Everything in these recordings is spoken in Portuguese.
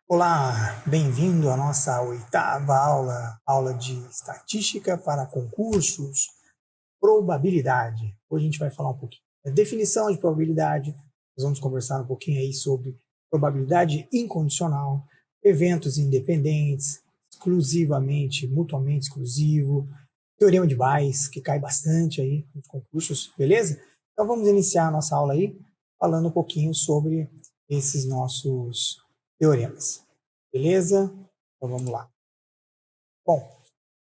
Olá, bem-vindo à nossa oitava aula de estatística para concursos, probabilidade. Hoje a gente vai falar um pouquinho da definição de probabilidade, nós vamos conversar um pouquinho aí sobre probabilidade incondicional, eventos independentes, exclusivamente, mutuamente exclusivo, teorema de Bayes, que cai bastante aí nos concursos, beleza? Então vamos iniciar a nossa aula aí falando um pouquinho sobre esses nossos teoremas. Beleza? Então vamos lá. Bom,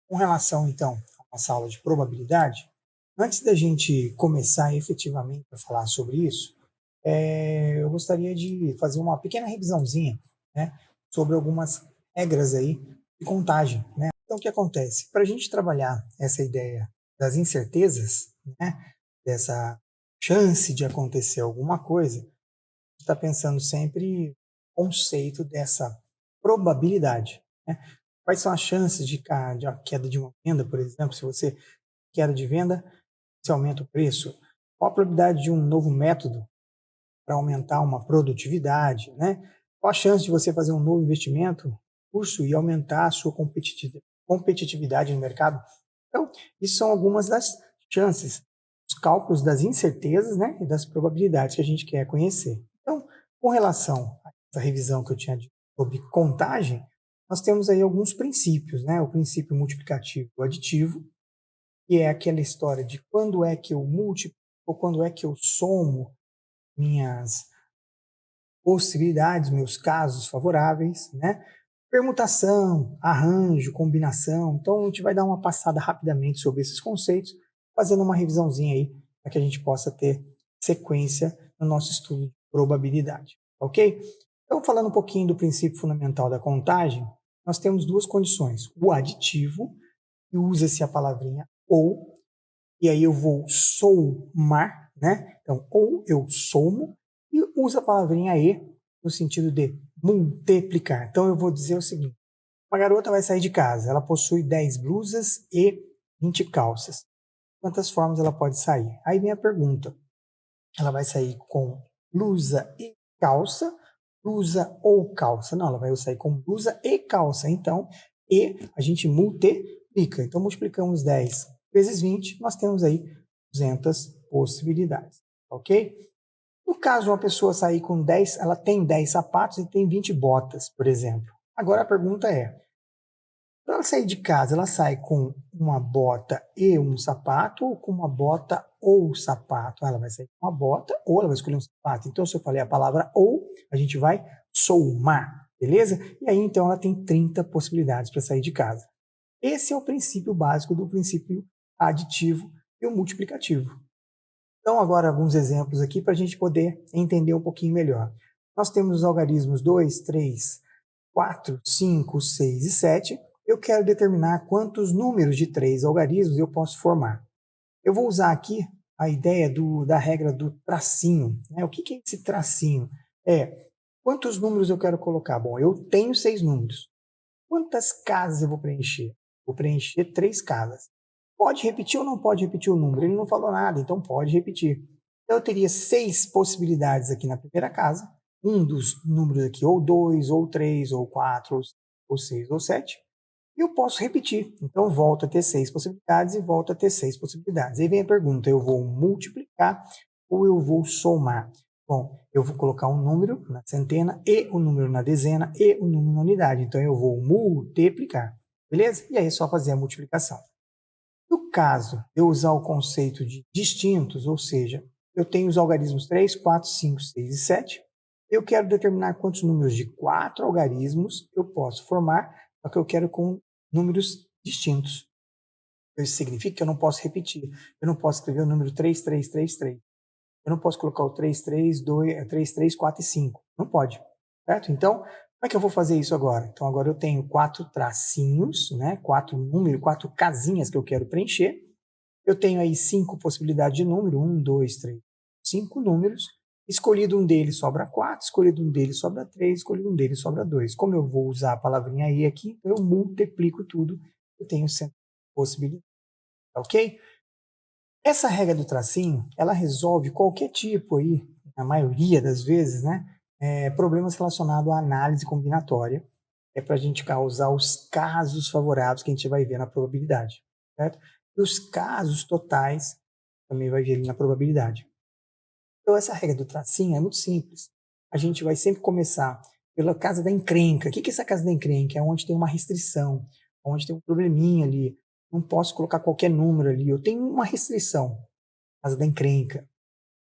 com relação então à nossa aula de probabilidade, antes da gente começar efetivamente a falar sobre isso, eu gostaria de fazer uma pequena revisãozinha, né, sobre algumas regras aí de contagem, né? Então o que acontece? Para a gente trabalhar essa ideia das incertezas, né, dessa chance de acontecer alguma coisa, está pensando sempre no conceito dessa probabilidade, né? Quais são as chances de queda de uma venda, por exemplo, se você queda de venda, você aumenta o preço? Qual a probabilidade de um novo método para aumentar uma produtividade, né? Qual a chance de você fazer um novo investimento, curso, e aumentar a sua competitividade no mercado? Então, isso são algumas das chances, os cálculos das incertezas, né, e das probabilidades que a gente quer conhecer. Então, com relação a essa revisão que eu tinha dito sobre contagem, nós temos aí alguns princípios, né? O princípio multiplicativo aditivo, que é aquela história de quando é que eu multiplico ou quando é que eu somo minhas possibilidades, meus casos favoráveis, né? Permutação, arranjo, combinação. Então, a gente vai dar uma passada rapidamente sobre esses conceitos, fazendo uma revisãozinha aí, para que a gente possa ter sequência no nosso estudo de probabilidade, ok? Então, falando um pouquinho do princípio fundamental da contagem, nós temos duas condições. O aditivo, que usa-se a palavrinha ou, e aí eu vou somar, né? Então, ou eu somo, e usa a palavrinha e no sentido de multiplicar. Então, eu vou dizer o seguinte: uma garota vai sair de casa, ela possui 10 blusas e 20 calças. Quantas formas ela pode sair? Aí vem a pergunta: ela vai sair com blusa e calça, blusa ou calça? Não, ela vai sair com blusa e calça. Então, e a gente multiplica. Então, multiplicamos 10 vezes 20, nós temos aí 200 possibilidades, ok? No caso, uma pessoa sair com 10, ela tem 10 sapatos e tem 20 botas, por exemplo. Agora a pergunta é: para ela sair de casa, ela sai com uma bota e um sapato, ou com uma bota ou sapato? Ela vai sair com uma bota ou ela vai escolher um sapato. Então, se eu falei a palavra ou, a gente vai somar, beleza? E aí, então, ela tem 30 possibilidades para sair de casa. Esse é o princípio básico do princípio aditivo e o multiplicativo. Então, agora, alguns exemplos aqui para a gente poder entender um pouquinho melhor. Nós temos os algarismos 2, 3, 4, 5, 6 e 7. Eu quero determinar quantos números de 3 algarismos eu posso formar. Eu vou usar aqui a ideia da regra do tracinho, né? O que é esse tracinho? Quantos números eu quero colocar? Bom, eu tenho 6 números. Quantas casas eu vou preencher? Vou preencher 3 casas. Pode repetir ou não pode repetir o número? Ele não falou nada, então pode repetir. Então eu teria 6 possibilidades aqui na primeira casa, um dos números aqui, ou 2, ou 3, ou 4, ou 6, ou 7, e eu posso repetir. Então volto a ter 6 possibilidades e volto a ter 6 possibilidades. Aí vem a pergunta: eu vou multiplicar ou eu vou somar? Bom, eu vou colocar um número na centena e um número na dezena e um número na unidade. Então eu vou multiplicar, beleza? E aí é só fazer a multiplicação. No caso eu usar o conceito de distintos, ou seja, eu tenho os algarismos 3, 4, 5, 6 e 7. Eu quero determinar quantos números de 4 algarismos eu posso formar, só que eu quero com números distintos. Isso significa que eu não posso repetir. Eu não posso escrever o número 3, 3, 3, 3. Eu não posso colocar o 3, 3, 2, 3, 3, 4 e 5. Não pode. Certo? Então, como é que eu vou fazer isso agora? Então, agora eu tenho 4 tracinhos, né? 4 números, 4 casinhas que eu quero preencher. Eu tenho aí 5 possibilidades de número: 1, 2, 3, 5 números. Escolhido um deles sobra 4, escolhido um deles sobra 3, escolhido um deles sobra 2. Como eu vou usar a palavrinha aí aqui, eu multiplico tudo, eu tenho 100 possibilidades, ok? Essa regra do tracinho, ela resolve qualquer tipo aí, na maioria das vezes, né, problemas relacionados à análise combinatória. É para a gente causar os casos favoráveis que a gente vai ver na probabilidade, certo? E os casos totais também vai ver ali na probabilidade. Então, essa regra do tracinho é muito simples. A gente vai sempre começar pela casa da encrenca. O que é essa casa da encrenca? É onde tem uma restrição, onde tem um probleminha ali. Não posso colocar qualquer número ali. Eu tenho uma restrição, casa da encrenca.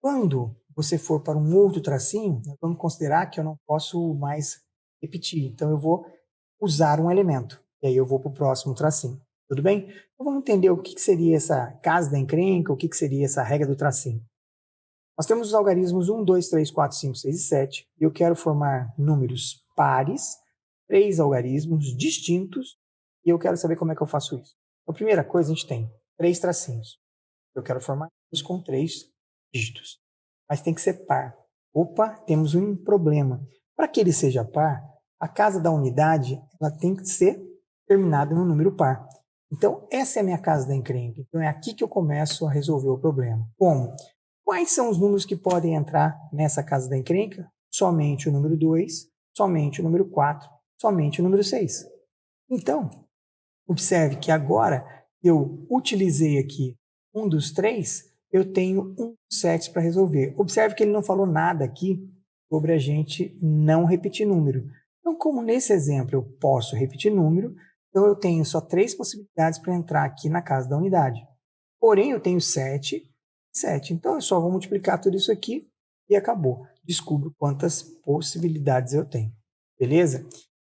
Quando você for para um outro tracinho, nós vamos considerar que eu não posso mais repetir. Então, eu vou usar um elemento. E aí eu vou para o próximo tracinho. Tudo bem? Então, vamos entender o que seria essa casa da encrenca, o que seria essa regra do tracinho. Nós temos os algarismos 1, 2, 3, 4, 5, 6 e 7. E eu quero formar números pares, 3 algarismos distintos, e eu quero saber como é que eu faço isso. Então, a primeira coisa, a gente tem 3 tracinhos. Eu quero formar números com 3 dígitos. Mas tem que ser par. Opa, temos um problema. Para que ele seja par, a casa da unidade ela tem que ser terminada no número par. Então, essa é a minha casa da encrenca. Então, é aqui que eu começo a resolver o problema. Como? Quais são os números que podem entrar nessa casa da encrenca? Somente o número 2, somente o número 4, somente o número 6. Então, observe que agora eu utilizei aqui um dos 3, eu tenho um 7 para resolver. Observe que ele não falou nada aqui sobre a gente não repetir número. Então, como nesse exemplo eu posso repetir número, então eu tenho só 3 possibilidades para entrar aqui na casa da unidade. Porém, eu tenho 7. Então, eu só vou multiplicar tudo isso aqui e acabou. Descubro quantas possibilidades eu tenho. Beleza?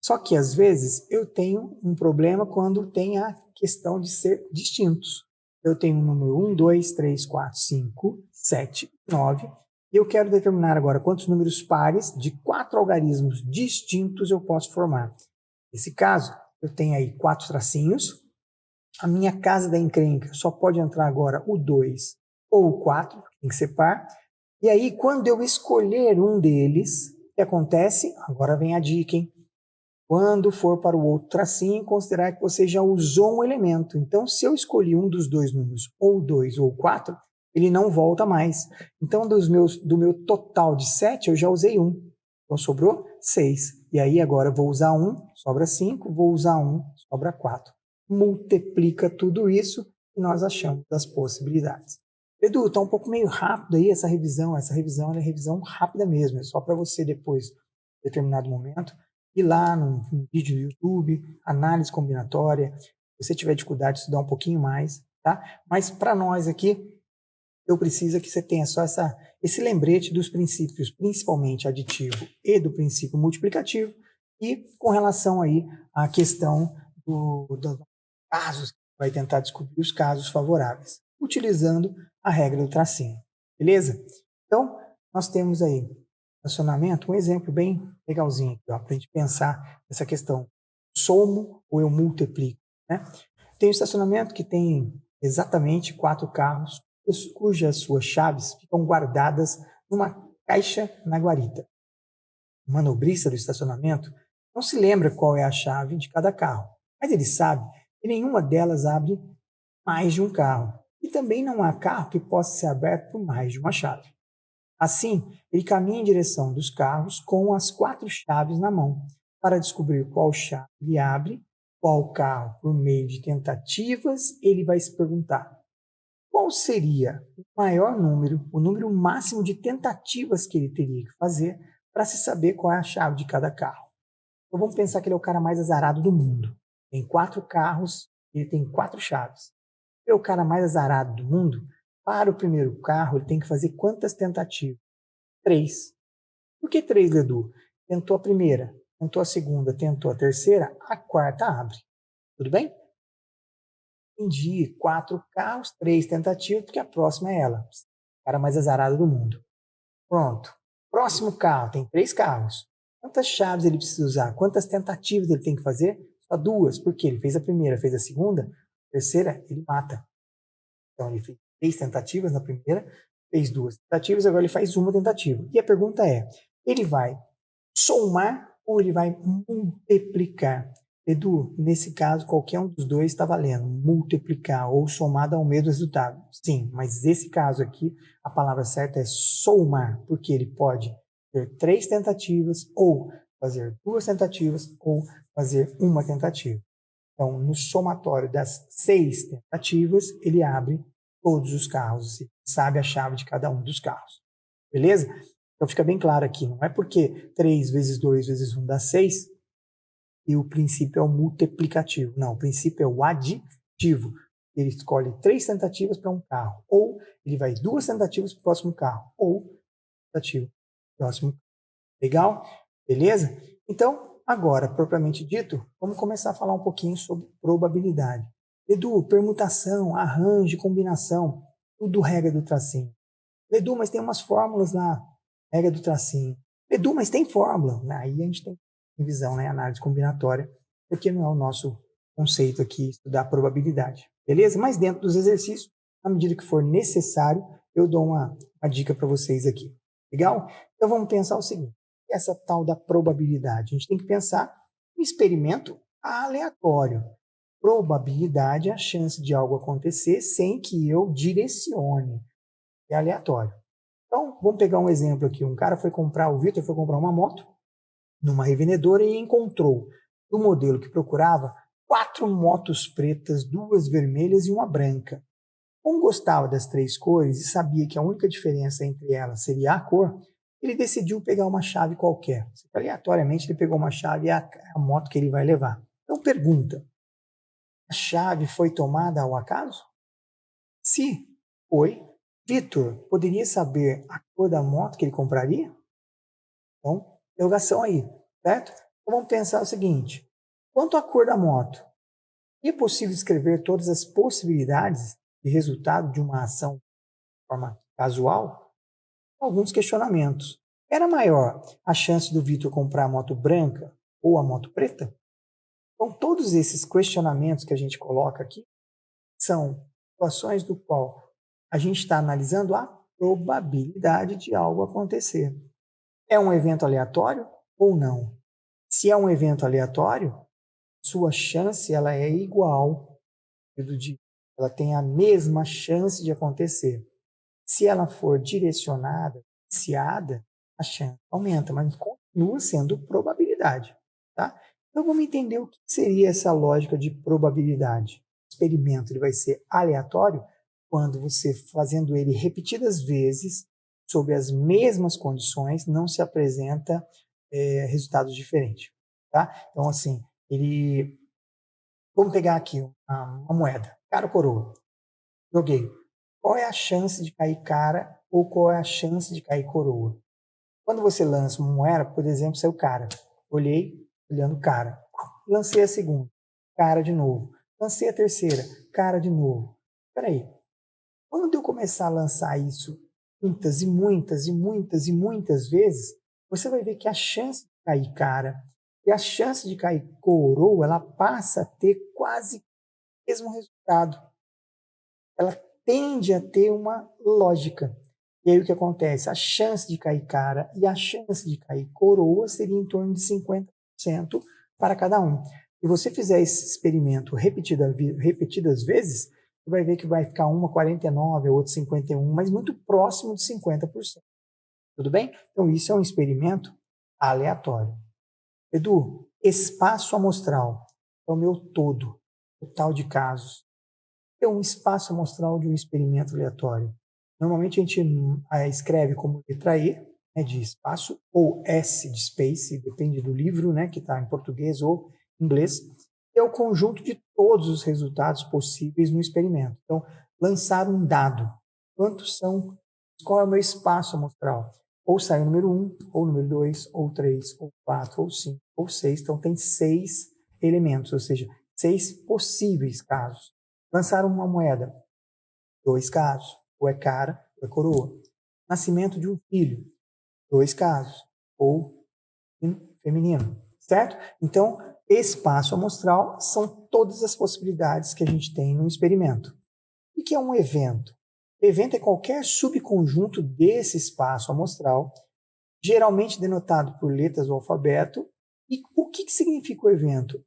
Só que, às vezes, eu tenho um problema quando tem a questão de ser distintos. Eu tenho o número 1, 2, 3, 4, 5, 7, 9. E eu quero determinar agora quantos números pares de 4 algarismos distintos eu posso formar. Nesse caso, eu tenho aí 4 tracinhos. A minha casa da encrenca só pode entrar agora o 2 ou o 4, tem que ser par. E aí, quando eu escolher um deles, o que acontece? Agora vem a dica, hein? Quando for para o outro tracinho, considerar que você já usou um elemento. Então, se eu escolhi um dos dois números, ou 2 ou 4, ele não volta mais. Então, do meu total de 7, eu já usei 1. Então, sobrou 6. E aí, agora eu vou usar 1, sobra 5, vou usar 1, sobra 4. Multiplica tudo isso e nós achamos as possibilidades. Edu, está um pouco meio rápido aí essa revisão. Essa revisão é revisão rápida mesmo. É só para você depois, em determinado momento, ir lá num vídeo do YouTube, análise combinatória. Se você tiver dificuldade, estudar um pouquinho mais, tá? Mas para nós aqui, eu preciso que você tenha só esse lembrete dos princípios, principalmente aditivo e do princípio multiplicativo, e com relação aí à questão dos casos, vai tentar descobrir os casos favoráveis, utilizando a regra do tracinho, beleza? Então, nós temos aí estacionamento, um exemplo bem legalzinho para a gente pensar nessa questão, somo ou eu multiplico, né? Tem um estacionamento que tem exatamente 4 carros, cujas suas chaves ficam guardadas numa caixa na guarita. O manobrista do estacionamento não se lembra qual é a chave de cada carro, mas ele sabe que nenhuma delas abre mais de um carro. E também não há carro que possa ser aberto por mais de uma chave. Assim, ele caminha em direção dos carros com as 4 chaves na mão, para descobrir qual chave ele abre, qual carro, por meio de tentativas, ele vai se perguntar: qual seria o maior número, o número máximo de tentativas que ele teria que fazer para se saber qual é a chave de cada carro. Então vamos pensar que ele é o cara mais azarado do mundo. Tem 4 carros, ele tem 4 chaves. Ele é o cara mais azarado do mundo. Para o primeiro carro, ele tem que fazer quantas tentativas? 3. Por que 3, Edu? Tentou a primeira, tentou a segunda, tentou a terceira, a quarta abre. Tudo bem? Entendi. 4 carros, 3 tentativas, porque a próxima é ela. O cara mais azarado do mundo. Pronto. Próximo carro, tem 3 carros. Quantas chaves ele precisa usar? Quantas tentativas ele tem que fazer? Só 2, porque ele fez a primeira, fez a segunda, a terceira, ele mata. Então ele fez 3 tentativas na primeira, fez 2 tentativas, agora ele faz uma tentativa. E a pergunta é, ele vai somar ou ele vai multiplicar? Edu, nesse caso, qualquer um dos dois está valendo. Multiplicar ou somar dá o mesmo resultado. Sim, mas nesse caso aqui, a palavra certa é somar, porque ele pode fazer 3 tentativas, ou fazer 2 tentativas, ou fazer uma tentativa. Então, no somatório das 6 tentativas, ele abre todos os carros, sabe a chave de cada um dos carros. Beleza? Então fica bem claro aqui, não é porque 3 vezes 2 vezes 1 dá 6 e o princípio é o multiplicativo. Não, o princípio é o aditivo. Ele escolhe 3 tentativas para um carro, ou ele vai 2 tentativas para o próximo carro, ou tentativa para o próximo. Legal? Beleza? Então, agora, propriamente dito, vamos começar a falar um pouquinho sobre probabilidade. Edu, permutação, arranjo, combinação, tudo regra do tracinho. Edu, mas tem umas fórmulas lá, regra do tracinho. Edu, mas tem fórmula. Aí a gente tem visão, né, análise combinatória, porque não é o nosso conceito aqui estudar probabilidade. Beleza? Mas dentro dos exercícios, à medida que for necessário, eu dou uma dica para vocês aqui. Legal? Então vamos pensar o seguinte, essa tal da probabilidade. A gente tem que pensar um experimento aleatório. Probabilidade é a chance de algo acontecer sem que eu direcione. É aleatório. Então, vamos pegar um exemplo aqui. O Vitor foi comprar uma moto numa revendedora e encontrou do modelo que procurava 4 motos pretas, 2 vermelhas e uma branca. Como gostava das 3 cores e sabia que a única diferença entre elas seria a cor, ele decidiu pegar uma chave qualquer. Aleatoriamente, ele pegou uma chave e a moto que ele vai levar. Então, pergunta: a chave foi tomada ao acaso? Se foi, Vitor poderia saber a cor da moto que ele compraria? Então, interrogação aí, certo? Então, vamos pensar o seguinte: quanto à cor da moto, é possível escrever todas as possibilidades de resultado de uma ação de forma casual? Alguns questionamentos. Era maior a chance do Vitor comprar a moto branca ou a moto preta? Então, todos esses questionamentos que a gente coloca aqui são situações do qual a gente está analisando a probabilidade de algo acontecer. É um evento aleatório ou não? Se é um evento aleatório, sua chance ela é igual, ela tem a mesma chance de acontecer. Se ela for direcionada, iniciada, a chance aumenta, mas continua sendo probabilidade. Tá? Então vamos entender o que seria essa lógica de probabilidade. O experimento ele vai ser aleatório quando você, fazendo ele repetidas vezes, sob as mesmas condições, não se apresenta resultados diferentes. Tá? Então, assim, vamos pegar aqui uma moeda, cara ou coroa. Joguei. Qual é a chance de cair cara ou qual é a chance de cair coroa? Quando você lança uma moeda, por exemplo, saiu cara. Olhei, olhando cara. Lancei a segunda, cara de novo. Lancei a terceira, cara de novo. Espera aí. Quando eu começar a lançar isso muitas e muitas e muitas e muitas vezes, você vai ver que a chance de cair cara e a chance de cair coroa, ela passa a ter quase o mesmo resultado. Ela tende a ter uma lógica. E aí o que acontece? A chance de cair cara e a chance de cair coroa seria em torno de 50% para cada um. Se você fizer esse experimento repetidas vezes, você vai ver que vai ficar uma 49, a outra 51, mas muito próximo de 50%. Tudo bem? Então isso é um experimento aleatório. Edu, espaço amostral é o meu total de casos. É um espaço amostral de um experimento aleatório. Normalmente a gente escreve como letra E, né, de espaço, ou S de space, depende do livro, né, que está em português ou inglês. É o conjunto de todos os resultados possíveis no experimento. Então, lançar um dado. Quantos são? Qual é o meu espaço amostral? Ou sai o número 1, ou o número 2, ou 3, ou 4, ou 5, ou 6. Então, tem 6 elementos, ou seja, 6 possíveis casos. Lançar uma moeda, 2 casos, ou é cara ou é coroa. Nascimento de um filho, 2 casos, ou feminino, certo? Então, espaço amostral são todas as possibilidades que a gente tem no experimento. O que é um evento? Evento é qualquer subconjunto desse espaço amostral, geralmente denotado por letras do alfabeto. E o que significa o evento?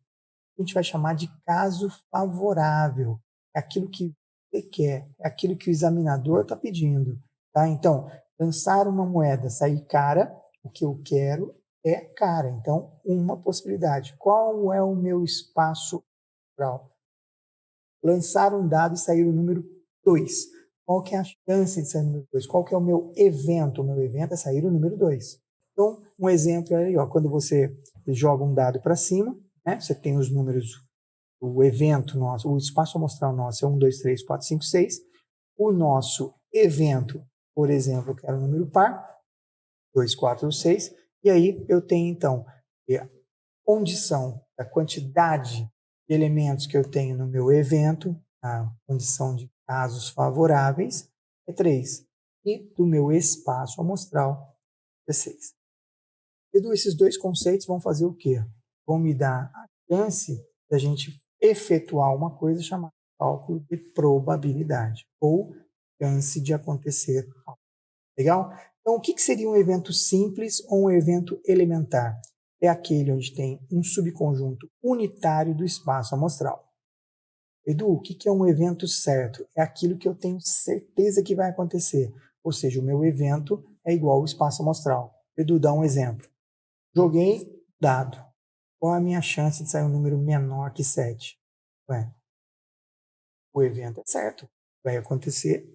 A gente vai chamar de caso favorável. É aquilo que você quer, é aquilo que o examinador está pedindo. Tá? Então, lançar uma moeda, sair cara, O que eu quero é cara. Então, uma possibilidade. Qual é o meu espaço amostral? Lançar um dado e sair o número 2. Qual que é a chance de sair o número 2? Qual que é o meu evento? O meu evento é sair o número 2. Então, um exemplo aí, ó, quando você joga um dado para cima, né, você tem os números, o evento nosso, o espaço amostral nosso é 1, 2, 3, 4, 5, 6. O nosso evento, por exemplo, eu quero um número par, 2, 4, 6. E aí eu tenho, então, a condição da quantidade de elementos que eu tenho no meu evento, a condição de casos favoráveis, é 3. E do meu espaço amostral, é 6. E esses dois conceitos vão fazer o quê? Vão me dar a chance da gente efetuar uma coisa chamada cálculo de probabilidade, ou chance de acontecer algo. Legal? Então, o que seria um evento simples ou um evento elementar? É aquele onde tem um subconjunto unitário do espaço amostral. Edu, o que é um evento certo? É aquilo que eu tenho certeza que vai acontecer. Ou seja, o meu evento é igual ao espaço amostral. Edu, dá um exemplo. Joguei dado. Qual a minha chance de sair um número menor que 7? Ué, o evento é certo. Vai acontecer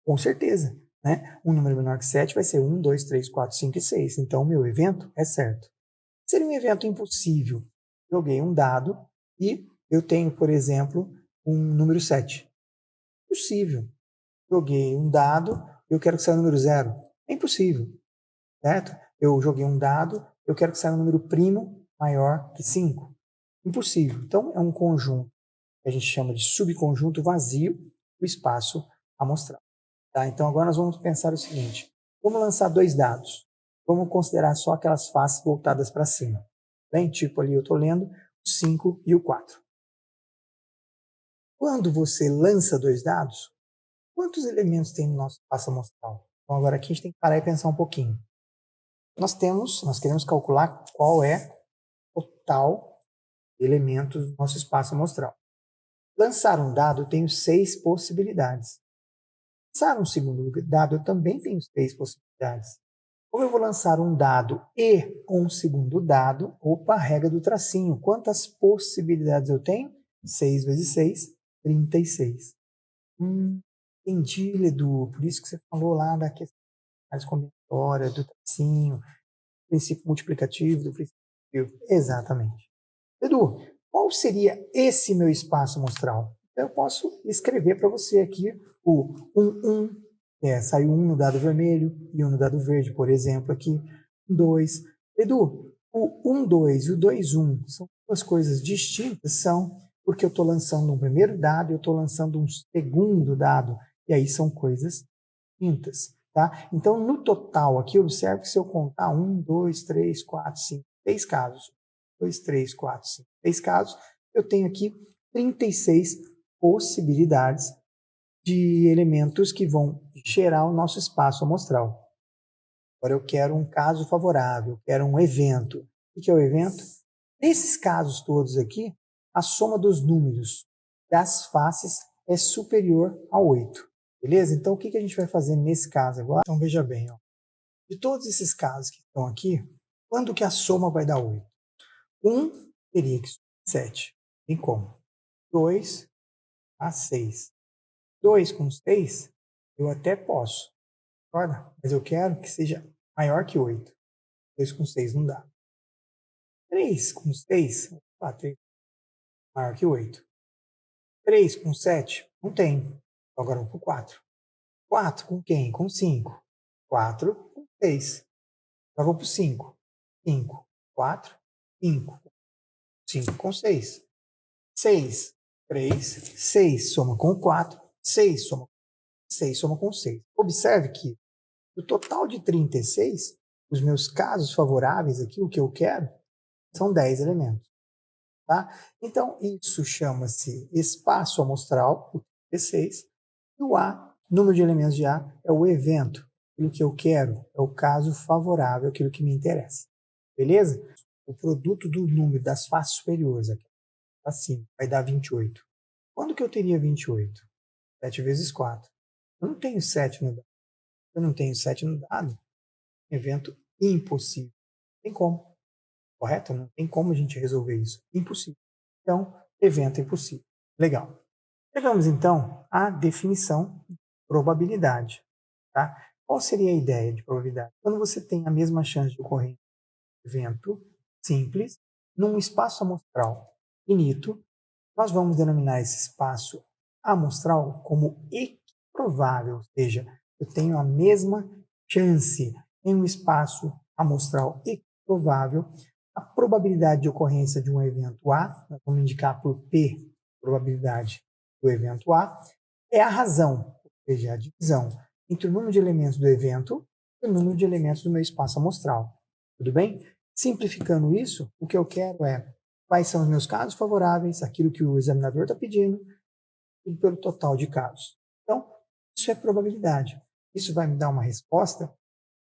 com certeza. Né? Um número menor que 7 vai ser 1, 2, 3, 4, 5 e 6. Então, o meu evento é certo. Seria um evento impossível. Joguei um dado e eu tenho, por exemplo, um número 7. Possível. Joguei um dado, eu quero que saia o número 0. É impossível. Certo? Eu joguei um dado, eu quero que saia um número primo maior que 5. Impossível. Então, é um conjunto que a gente chama de subconjunto vazio do espaço amostral. Tá? Então, agora nós vamos pensar o seguinte. Vamos lançar dois dados. Vamos considerar só aquelas faces voltadas para cima. Bem, tipo ali eu estou lendo o 5 e o 4. Quando você lança dois dados, quantos elementos tem no nosso espaço amostral? Então, agora aqui a gente tem que parar e pensar um pouquinho. Nós queremos calcular qual é o total de elementos do nosso espaço amostral. Lançar um dado, eu tenho 6 possibilidades. Lançar um segundo dado, eu também tenho 6 possibilidades. Como eu vou lançar um dado e um segundo dado, opa, regra do tracinho. Quantas possibilidades eu tenho? 6 vezes 6, 36. Entendi, Ledu. Por isso que você falou lá da questão mais combinatória, do tracinho, princípio multiplicativo, do princípio. Exatamente. Edu, qual seria esse meu espaço amostral? Então, eu posso escrever para você aqui o 1, 1, saiu 1 no dado vermelho e 1 no dado verde, por exemplo, aqui. 2. Edu, o 1, 2 e o 2, 1 são duas coisas distintas? São, porque eu estou lançando um primeiro dado e eu estou lançando um segundo dado. E aí são coisas distintas. Tá? Então, no total aqui, observe que se eu contar 1, 2, 3, 4, 5, 6 casos, 2, 3, 4, 5, 6 casos, eu tenho aqui 36 possibilidades de elementos que vão gerar o nosso espaço amostral. Agora eu quero um caso favorável, eu quero um evento. O que é o evento? Nesses casos todos aqui, a soma dos números das faces é superior a 8. Beleza? Então o que a gente vai fazer nesse caso agora? Então veja bem, ó. De todos esses casos que estão aqui, quando que a soma vai dar 8? 1 teria que ser 7. Tem como? 2 a 6. 2 com 6, eu até posso. Concorda? Mas eu quero que seja maior que 8. 2 com 6 não dá. 3 com 6, 3 maior que 8. 3 com 7, não tem. Então agora vamos para o 4. 4 com quem? Com 5. 4 com 6. Agora vou para o 5. 5, 4, 5. 5 com 6. 6, 3, 6 soma com 4, 6 soma com 6 soma com 6. Observe que do total de 36, os meus casos favoráveis aqui, o que eu quero, são 10 elementos. Tá? Então, isso chama-se espaço amostral, o 36, e o A, número de elementos de A, é o evento. Aquilo que eu quero é o caso favorável, aquilo que me interessa. Beleza? O produto do número das faces superiores aqui, assim, vai dar 28. Quando que eu teria 28? 7 vezes 4. Eu não tenho 7 no dado. Eu não tenho 7 no dado. Evento impossível. Não tem como, correto? Não tem como a gente resolver isso. Impossível. Então, evento impossível. Legal. Chegamos, então, à definição de probabilidade. Tá? Qual seria a ideia de probabilidade? Quando você tem a mesma chance de ocorrer um evento simples num espaço amostral finito, nós vamos denominar esse espaço amostral como equiprovável, ou seja, eu tenho a mesma chance em um espaço amostral equiprovável. A probabilidade de ocorrência de um evento A, nós vamos indicar por P, probabilidade do evento A, é a razão, ou seja, a divisão entre o número de elementos do evento e o número de elementos do meu espaço amostral. Tudo bem? Simplificando isso, o que eu quero é quais são os meus casos favoráveis, aquilo que o examinador está pedindo, e pelo total de casos. Então, isso é probabilidade. Isso vai me dar uma resposta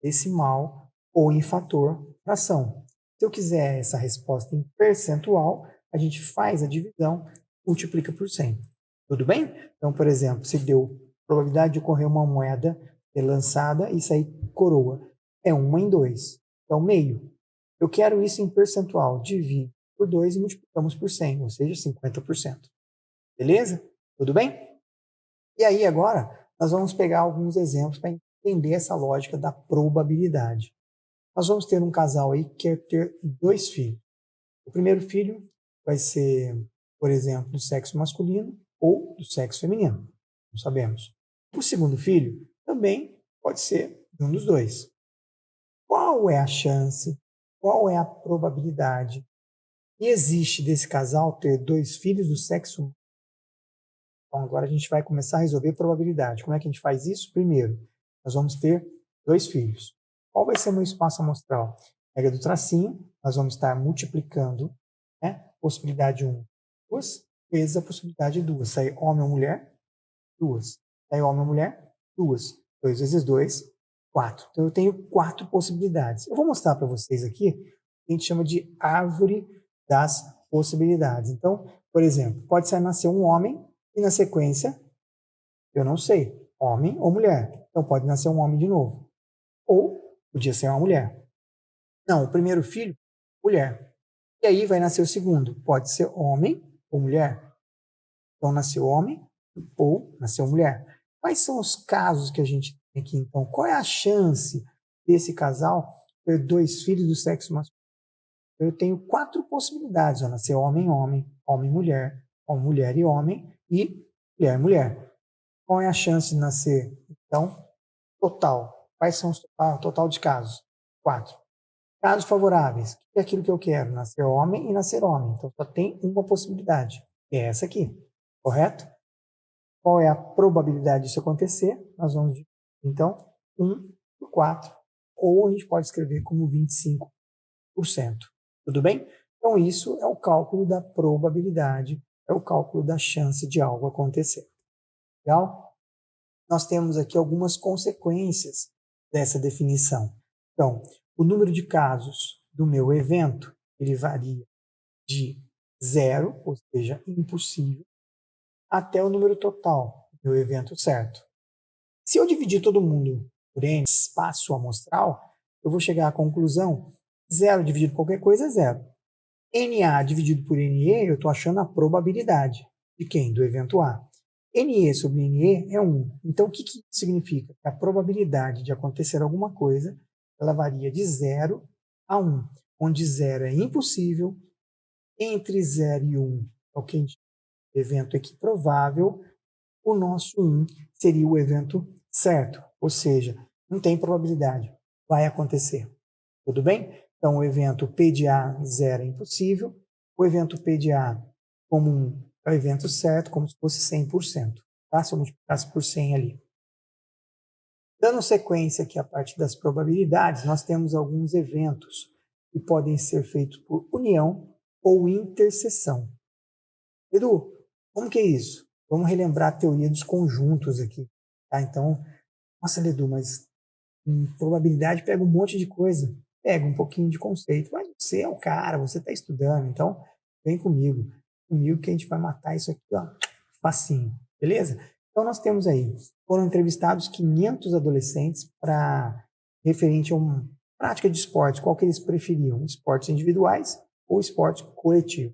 decimal ou em fator fração. Se eu quiser essa resposta em percentual, a gente faz a divisão, multiplica por 100. Tudo bem? Então, por exemplo, se deu probabilidade de ocorrer uma moeda ser lançada e sair coroa, é 1 em 2. Então, meio. Eu quero isso em percentual. Divido por 2 e multiplicamos por 100, ou seja, 50%. Beleza? Tudo bem? E aí, agora, nós vamos pegar alguns exemplos para entender essa lógica da probabilidade. Nós vamos ter um casal aí que quer ter 2 filhos. O primeiro filho vai ser, por exemplo, do sexo masculino ou do sexo feminino. Não sabemos. O segundo filho também pode ser de um dos dois. Qual é a chance? Qual é a probabilidade que existe desse casal ter 2 filhos do sexo masculino? Então, agora a gente vai começar a resolver probabilidade. Como é que a gente faz isso? Primeiro, nós vamos ter 2 filhos. Qual vai ser meu espaço amostral? Regra do tracinho, nós vamos estar multiplicando, né? Possibilidade 1, 2, vezes a possibilidade 2. Sai homem ou mulher? 2. Sai homem ou mulher? 2. 2 vezes 2, 4. Então, eu tenho 4 possibilidades. Eu vou mostrar para vocês aqui, a gente chama de árvore das possibilidades. Então, por exemplo, pode ser nascer um homem e na sequência, eu não sei, homem ou mulher. Então pode nascer um homem de novo. Ou podia ser uma mulher. Não, o primeiro filho, mulher. E aí vai nascer o segundo. Pode ser homem ou mulher. Então nasceu homem ou nasceu mulher. Quais são os casos que a gente tem aqui então? Qual é a chance desse casal ter 2 filhos do sexo masculino? Eu tenho 4 possibilidades. Ó, nascer homem, homem, homem, mulher, ou mulher e homem, e mulher, mulher. Qual é a chance de nascer? Então, total. Quais são os total de casos? 4. Casos favoráveis. O que é aquilo que eu quero? Nascer homem e nascer homem. Então, só tem uma possibilidade. É essa aqui. Correto? Qual é a probabilidade disso acontecer? Nós vamos dividir, então, 1 por 4. Ou a gente pode escrever como 25%. Tudo bem? Então, isso é o cálculo da probabilidade, é o cálculo da chance de algo acontecer. Legal? Nós temos aqui algumas consequências dessa definição. Então, o número de casos do meu evento, ele varia de 0, ou seja, impossível, até o número total do meu evento certo. Se eu dividir todo mundo por N, espaço amostral, eu vou chegar à conclusão, 0 dividido por qualquer coisa é 0. NA dividido por NE, eu estou achando a probabilidade de quem? Do evento A. NE sobre NE é 1. Então, o que isso significa? Que a probabilidade de acontecer alguma coisa, ela varia de 0 a 1, onde 0 é impossível, entre 0 e 1 é o que a gente chama de evento equiprovável, o nosso 1 seria o evento certo, ou seja, não tem probabilidade, vai acontecer. Tudo bem? Então, o evento P de A 0 é impossível, o evento P de A como 1 é o evento certo, como se fosse 100%. Tá? Se eu multiplicasse por 100 ali. Dando sequência aqui a parte das probabilidades, nós temos alguns eventos que podem ser feitos por união ou interseção. Edu, como que é isso? Vamos relembrar a teoria dos conjuntos aqui. Tá? Então, nossa, Edu, mas probabilidade pega um monte de coisa. Pega um pouquinho de conceito. Mas você é o cara, você está estudando, então vem comigo. Comigo que a gente vai matar isso aqui, ó, facinho. Beleza? Então nós temos aí, foram entrevistados 500 adolescentes para referente a Prática de esportes, qual que eles preferiam? Esportes individuais ou esporte coletivo?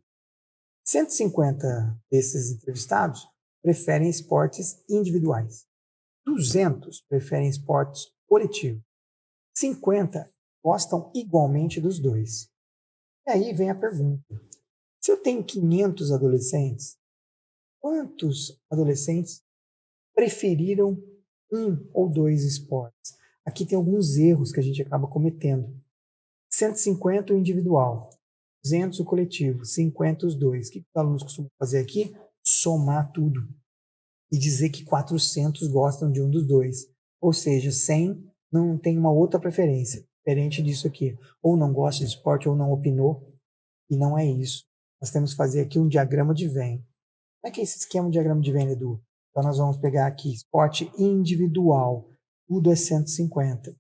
150 desses entrevistados preferem esportes individuais. 200 preferem esportes coletivos. 50 gostam igualmente dos dois. E aí vem a pergunta. Se eu tenho 500 adolescentes, quantos adolescentes preferiram um ou dois esportes? Aqui tem alguns erros que a gente acaba cometendo. 150 o individual, 200 o coletivo, 50 os dois. O que os alunos costumam fazer aqui? Somar tudo e dizer que 400 gostam de um dos dois. Ou seja, 100 não tem uma outra preferência, diferente disso aqui. Ou não gosta de esporte ou não opinou, e não é isso. Nós temos que fazer aqui um diagrama de Venn. Como é que é esse esquema de diagrama de Venn, Edu? Então nós vamos pegar aqui esporte individual, tudo é 150.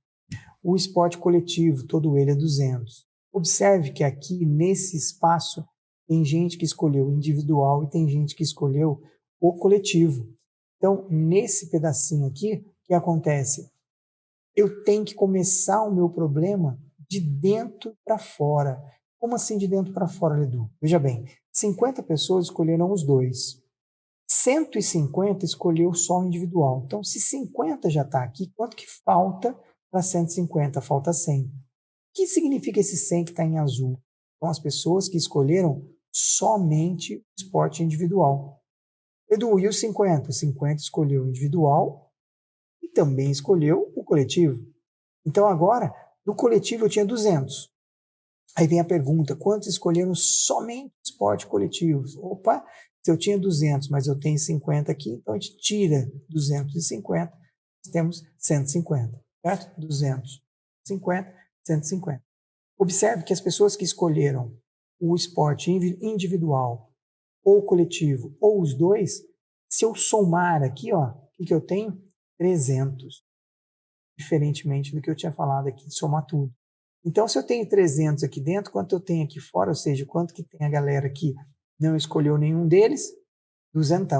O esporte coletivo, todo ele é 200. Observe que aqui, nesse espaço, tem gente que escolheu o individual e tem gente que escolheu o coletivo. Então, nesse pedacinho aqui, o que acontece? Eu tenho que começar o meu problema de dentro para fora. Como assim de dentro para fora, Edu? Veja bem, 50 pessoas escolheram os dois. 150 escolheu só o individual. Então, se 50 já está aqui, quanto que falta para 150? Falta 100. O que significa esse 100 que está em azul? São as pessoas que escolheram somente o esporte individual. Edu, e os 50? O 50 escolheu o individual e também escolheu o coletivo. Então, agora, no coletivo eu tinha 200. Aí vem a pergunta, quantos escolheram somente esporte coletivo? Opa, se eu tinha 200, mas eu tenho 50 aqui, então a gente tira 250, nós temos 150, certo? 250, 150. Observe que as pessoas que escolheram o esporte individual ou coletivo, ou os dois, se eu somar aqui, ó, o que eu tenho? 300. Diferentemente do que eu tinha falado aqui, de somar tudo. Então, se eu tenho 300 aqui dentro, quanto eu tenho aqui fora, ou seja, quanto que tem a galera que não escolheu nenhum deles? 200.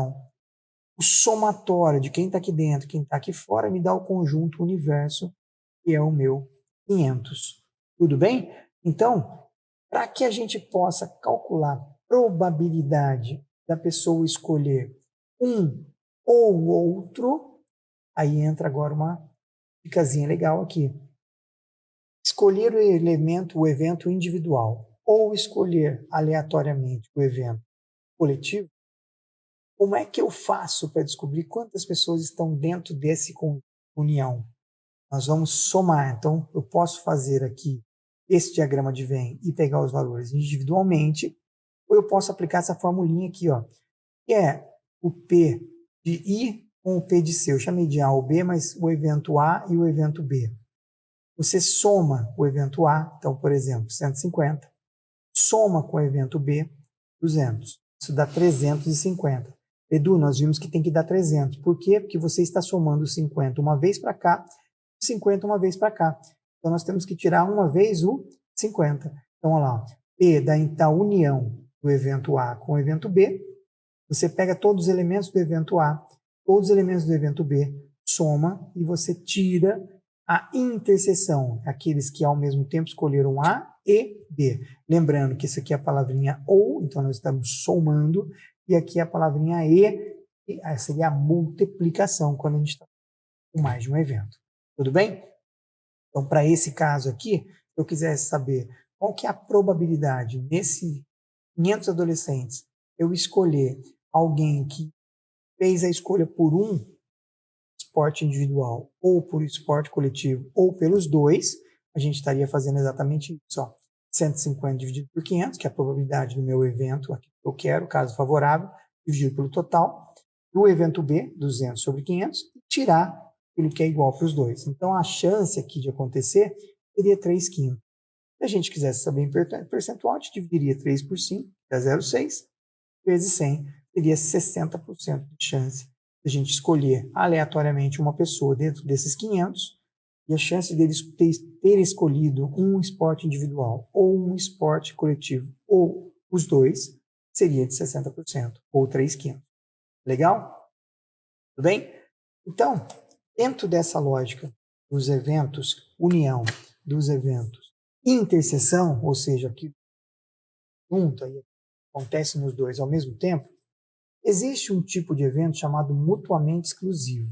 O somatório de quem está aqui dentro e quem está aqui fora me dá o conjunto universo, que é o meu 500. Tudo bem? Então, para que a gente possa calcular a probabilidade da pessoa escolher um ou outro, aí entra agora uma dicasinha legal aqui. Escolher o evento individual ou escolher aleatoriamente o evento coletivo, como é que eu faço para descobrir quantas pessoas estão dentro desse união? Nós vamos somar. Então, eu posso fazer aqui esse diagrama de Venn e pegar os valores individualmente, ou eu posso aplicar essa formulinha aqui, ó, que é o P de I com o P de C. Eu chamei de A ou B, mas o evento A e o evento B. Você soma o evento A, então, por exemplo, 150, soma com o evento B, 200. Isso dá 350. Edu, nós vimos que tem que dar 300. Por quê? Porque você está somando 50 uma vez para cá, 50 uma vez para cá. Então, nós temos que tirar uma vez o 50. Então, olha lá, P da união do evento A com o evento B. Você pega todos os elementos do evento A, todos os elementos do evento B, soma e você tira a interseção, aqueles que ao mesmo tempo escolheram A e B. Lembrando que isso aqui é a palavrinha ou, então nós estamos somando, e aqui é a palavrinha e, seria a multiplicação, quando a gente está com mais de um evento. Tudo bem? Então, para esse caso aqui, se eu quisesse saber qual que é a probabilidade nesse 500 adolescentes eu escolher alguém que fez a escolha por um esporte individual ou por esporte coletivo ou pelos dois, a gente estaria fazendo exatamente isso. Ó. 150 dividido por 500, que é a probabilidade do meu evento aqui que eu quero, caso favorável, dividido pelo total, do evento B, 200 sobre 500, e tirar aquilo que é igual para os dois. Então, a chance aqui de acontecer seria 3 quintos. Se a gente quisesse saber em percentual, a gente dividiria 3 por 5, que é 0,6, vezes 100, teria 60% de chance de a gente escolher aleatoriamente uma pessoa dentro desses 500 e a chance deles ter escolhido um esporte individual ou um esporte coletivo ou os dois seria de 60% ou 3 quintos. Legal? Tudo bem? Então, dentro dessa lógica dos eventos união dos eventos interseção, ou seja, que junta e acontece nos dois ao mesmo tempo, existe um tipo de evento chamado mutuamente exclusivo.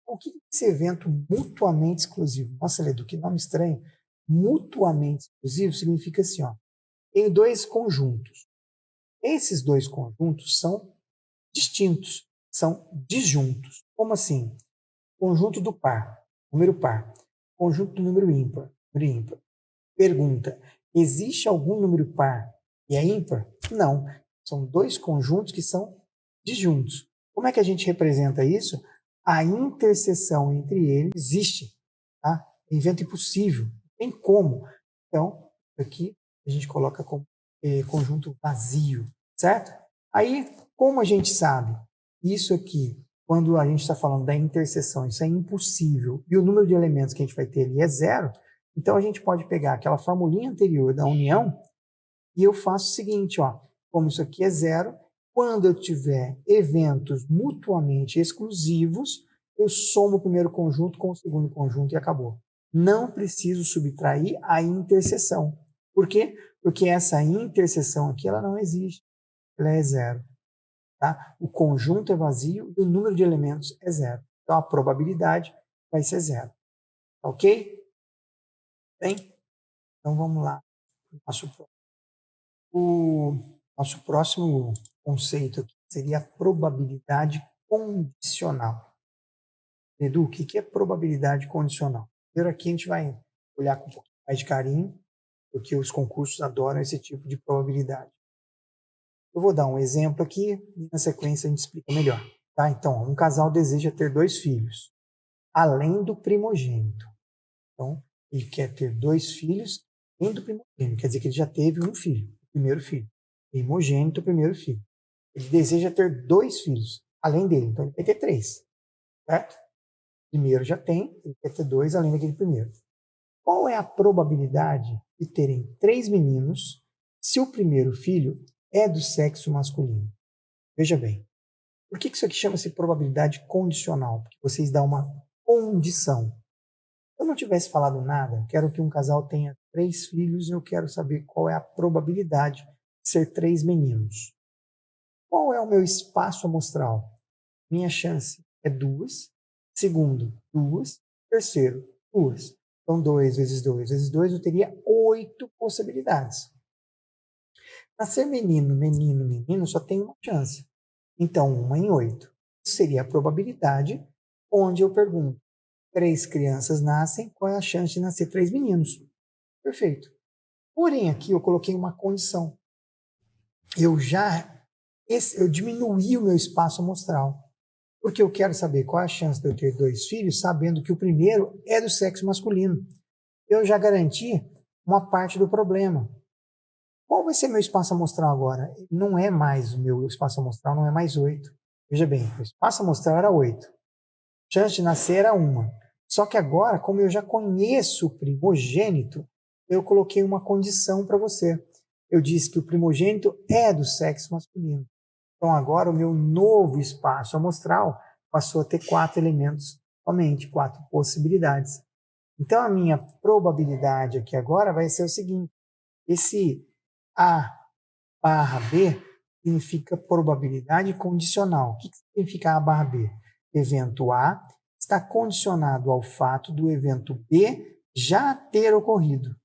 O que é esse evento mutuamente exclusivo? Nossa, Ledu, que nome estranho. Mutuamente exclusivo significa assim, ó, tem dois conjuntos. Esses dois conjuntos são distintos, são disjuntos. Como assim? Conjunto do par, número par. Conjunto do número ímpar, número ímpar. Pergunta, existe algum número par e é ímpar? Não. São dois conjuntos que são disjuntos. Como é que a gente representa isso? A interseção entre eles existe. Tá? É evento impossível. Não tem como. Então, aqui a gente coloca como conjunto vazio, certo? Aí, como a gente sabe, isso aqui, quando a gente está falando da interseção, isso é impossível, e o número de elementos que a gente vai ter ali é zero, então a gente pode pegar aquela formulinha anterior da união e eu faço o seguinte, ó, como isso aqui é zero, quando eu tiver eventos mutuamente exclusivos, eu somo o primeiro conjunto com o segundo conjunto e acabou. Não preciso subtrair a interseção. Por quê? Porque essa interseção aqui ela não existe. Ela é zero. Tá? O conjunto é vazio e o número de elementos é zero. Então a probabilidade vai ser zero. Tá ok? Bem? Então vamos lá. O nosso próximo conceito aqui seria a probabilidade condicional. Edu, o que é probabilidade condicional? Primeiro aqui a gente vai olhar com um pouco mais de carinho, porque os concursos adoram esse tipo de probabilidade. Eu vou dar um exemplo aqui e na sequência a gente explica melhor. Tá? Então, um casal deseja ter 2 filhos, além do primogênito. Então, ele quer ter 2 filhos além do primogênito. Quer dizer que ele já teve um filho, o primeiro filho. Primogênito, o primeiro filho. Ele deseja ter 2 filhos, além dele. Então, ele vai ter 3. Certo? O primeiro já tem, ele quer ter 2 além daquele primeiro. Qual é a probabilidade de terem 3 meninos se o primeiro filho é do sexo masculino? Veja bem. Por que isso aqui chama-se probabilidade condicional? Porque vocês dão uma condição. Se eu não tivesse falado nada, quero que um casal tenha 3 filhos e eu quero saber qual é a probabilidade de ser 3 meninos. Qual é o meu espaço amostral? Minha chance é 2. Segundo, 2. Terceiro, 2. Então, 2 vezes 2 vezes 2, eu teria 8 possibilidades. Nascer menino, menino, menino, só tem uma chance. Então, 1 em 8. Isso seria a probabilidade onde eu pergunto, 3 crianças nascem, qual é a chance de nascer 3 meninos? Perfeito. Porém, aqui eu coloquei uma condição. Eu diminuí o meu espaço amostral. Porque eu quero saber qual é a chance de eu ter 2 filhos, sabendo que o primeiro é do sexo masculino. Eu já garanti uma parte do problema. Qual vai ser meu espaço amostral agora? Não é mais o meu espaço amostral, não é mais 8. Veja bem, o espaço amostral era 8. Chance de nascer era 1. Só que agora, como eu já conheço o primogênito, eu coloquei uma condição para você. Eu disse que o primogênito é do sexo masculino. Então agora o meu novo espaço amostral passou a ter 4 elementos somente, 4 possibilidades. Então a minha probabilidade aqui agora vai ser o seguinte, esse A barra B significa probabilidade condicional. O que significa A barra B? Evento A está condicionado ao fato do evento B já ter ocorrido.